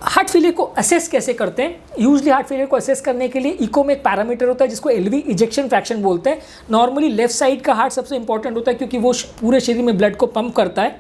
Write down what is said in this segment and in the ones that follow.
Heart failure को assess कैसे करते हैं? यूजली हार्ट फेलियर को असेस करने के लिए इको में एक पैरामीटर होता है जिसको एलवी इजेक्शन फ्रैक्शन बोलते हैं। नॉर्मली लेफ्ट साइड का हार्ट सबसे इंपॉर्टेंट होता है क्योंकि वो पूरे शरीर में ब्लड को पंप करता है,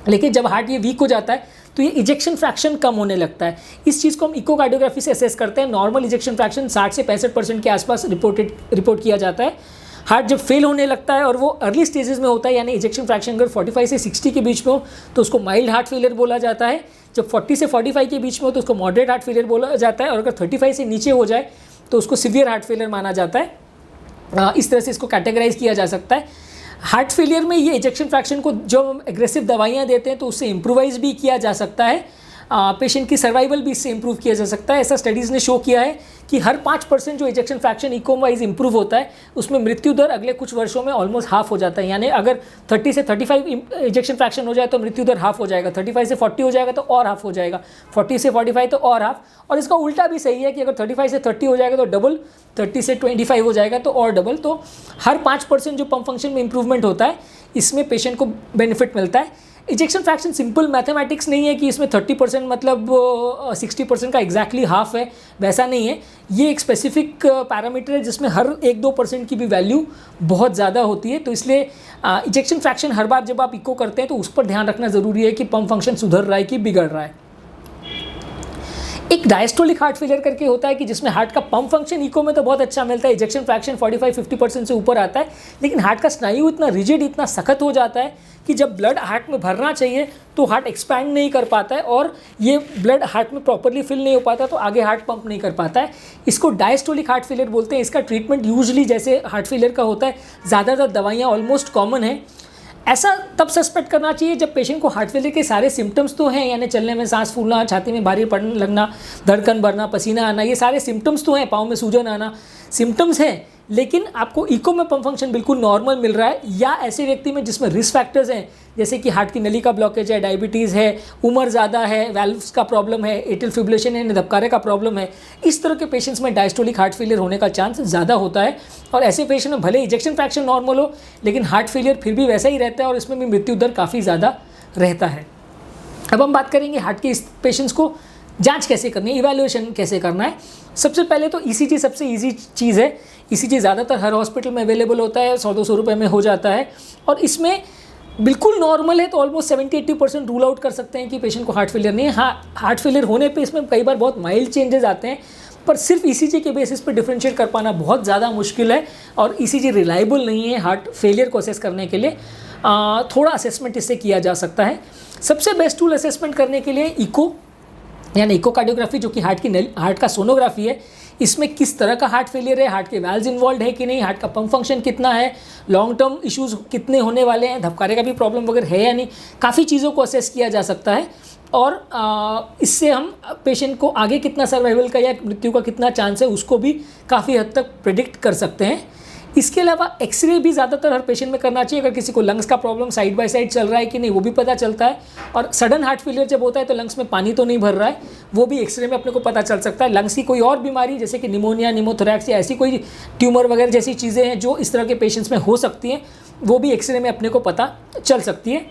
लेकिन जब हार्ट ये वीक हो जाता है तो ये इजेक्शन फ्रैक्शन कम होने लगता है। इस चीज़ को हम इकोकार्डियोग्राफी से असेस करते हैं। नॉर्मल इजेक्शन फ्रैक्शन 60 से 65% के आसपास रिपोर्ट किया जाता है। हार्ट जब फेल होने लगता है और वो अर्ली स्टेजेस में होता है, यानी इजेक्शन फ्रैक्शन अगर 45 से 60 के बीच में हो तो उसको माइल्ड हार्ट फेलियर बोला जाता है। जब 40 से 45 के बीच में हो तो उसको मॉडरेट हार्ट फेलियर बोला जाता है, और अगर 35 से नीचे हो जाए तो उसको सीवियर हार्ट फेलियर माना जाता है। इस तरह से इसको कैटेगराइज किया जा सकता है। हार्ट फेलियर में ये इजेक्शन फ्रैक्शन को जो हम एग्रेसिव दवाइयाँ देते हैं तो उससे इम्प्रूवाइज भी किया जा सकता है। पेशेंट की सर्वाइवल भी इससे इंप्रूव किया जा सकता है। ऐसा स्टडीज़ ने शो किया है कि हर 5% जो ejection fraction echo wise improve होता है उसमें मृत्यु दर अगले कुछ वर्षों में ऑलमोस्ट हाफ हो जाता है। यानी अगर 30 से 35 इजेक्शन फ्रैक्शन हो जाए तो मृत्यु दर हाफ हो जाएगा, 35 से 40 हो जाएगा तो और हाफ हो जाएगा, 40 से 45 तो और हाफ, और इसका उल्टा भी सही है कि अगर 35 से 30 हो जाएगा तो डबल, 30 से 25 हो जाएगा तो और डबल। तो हर 5% जो पंप फंक्शन में इंप्रूवमेंट होता है इसमें पेशेंट को बेनिफिट मिलता है। इजेक्शन फ्रैक्शन सिंपल मैथमेटिक्स नहीं है कि इसमें 30% मतलब 60% का एग्जैक्टली हाफ है, वैसा नहीं है। ये एक स्पेसिफिक पैरामीटर है जिसमें हर 1-2% की भी वैल्यू बहुत ज़्यादा होती है। तो इसलिए इजेक्शन फ्रैक्शन हर बार जब आप इको करते हैं तो उस पर ध्यान रखना ज़रूरी है कि पंप फंक्शन सुधर रहा है कि बिगड़ रहा है। एक डायस्टोलिक हार्ट फेलियर करके होता है कि जिसमें हार्ट का पंप फंक्शन इको में तो बहुत अच्छा मिलता है, इजेक्शन फ्रैक्शन 45-50% से ऊपर आता है, लेकिन हार्ट का स्नायु इतना रिजिड, इतना सख्त हो जाता है कि जब ब्लड हार्ट में भरना चाहिए तो हार्ट एक्सपैंड नहीं कर पाता है और ये ब्लड हार्ट में प्रॉपरली फिल नहीं हो पाता तो आगे हार्ट पंप नहीं कर पाता है। इसको डायस्टोलिक हार्ट फेलियर बोलते हैं। इसका ट्रीटमेंट यूजुअली जैसे हार्ट फेलियर का होता है ज़्यादातर दवाइयाँ ऑलमोस्ट कॉमन है। ऐसा तब सस्पेक्ट करना चाहिए जब पेशेंट को हार्ट फेलियर के सारे सिम्टम्स तो हैं, यानी चलने में सांस फूलना, छाती में भारी पड़ने लगना, धड़कन भरना, पसीना आना, ये सारे सिम्टम्स तो हैं, पाँव में सूजन आना, सिम्टम्स हैं, लेकिन आपको इको में पंप फंक्शन बिल्कुल नॉर्मल मिल रहा है, या ऐसे व्यक्ति में जिसमें रिस्क फैक्टर्स हैं जैसे कि हार्ट की नली का ब्लॉकेज है, डायबिटीज़ है, उम्र ज़्यादा है, वैल्व्स का प्रॉब्लम है, एट्रियल फिब्रिलेशन है, धबकारे का प्रॉब्लम है, इस तरह के पेशेंट्स में डायस्टोलिक हार्ट फेलियर होने का चांस ज़्यादा होता है। और ऐसे पेशेंट में भले इजेक्शन फ्रैक्शन नॉर्मल हो लेकिन हार्ट फेलियर फिर भी वैसा ही रहता है और इसमें भी मृत्यु दर काफ़ी ज़्यादा रहता है। अब हम बात करेंगे हार्ट के इस पेशेंट्स को जांच कैसे करनी है, इवैल्यूएशन कैसे करना है। सबसे पहले तो ईसीजी सबसे इजी चीज़ है। ईसीजी ज़्यादातर हर हॉस्पिटल में अवेलेबल होता है, 100-200 रुपये में हो जाता है, और इसमें बिल्कुल नॉर्मल है तो ऑलमोस्ट 70-80% रूल आउट कर सकते हैं कि पेशेंट को हार्ट फेलियर नहीं है। हाँ, हार्ट फेलियर होने पे इसमें कई बार बहुत माइल्ड चेंजेस आते हैं, पर सिर्फ ईसीजी के बेसिस पर डिफरेंशिएट कर पाना बहुत ज़्यादा मुश्किल है और ईसीजी रिलायबल नहीं है हार्ट फेलियर को असेस करने के लिए। थोड़ा असेसमेंट इससे किया जा सकता है। सबसे बेस्ट टूल असेसमेंट करने के लिए इको यानी इकोकार्डियोग्राफी, जो कि हार्ट का सोनोग्राफी है। इसमें किस तरह का हार्ट फेलियर है, हार्ट के वैल्व्स इन्वॉल्व है कि नहीं, हार्ट का पंप फंक्शन कितना है, लॉन्ग टर्म इश्यूज कितने होने वाले हैं, धबकारे का भी प्रॉब्लम वगैरह है या नहीं, काफ़ी चीज़ों को असेस किया जा सकता है। और इससे हम पेशेंट को आगे कितना सर्वाइवल का या मृत्यु का कितना चांस है उसको भी काफ़ी हद तक प्रिडिक्ट कर सकते हैं। इसके अलावा एक्सरे भी ज़्यादातर हर पेशेंट में करना चाहिए। अगर किसी को लंग्स का प्रॉब्लम साइड बाय साइड चल रहा है कि नहीं वो भी पता चलता है, और सडन हार्ट फेलियर जब होता है तो लंग्स में पानी तो नहीं भर रहा है, वो भी एक्सरे में अपने को पता चल सकता है। लंग्स की कोई और बीमारी जैसे कि निमोनिया, निमोथोरैक्स या ऐसी कोई ट्यूमर वगैरह जैसी चीज़ें हैं जो इस तरह के पेशेंट्स में हो सकती हैं, वो भी एक्सरे में अपने को पता चल सकती है।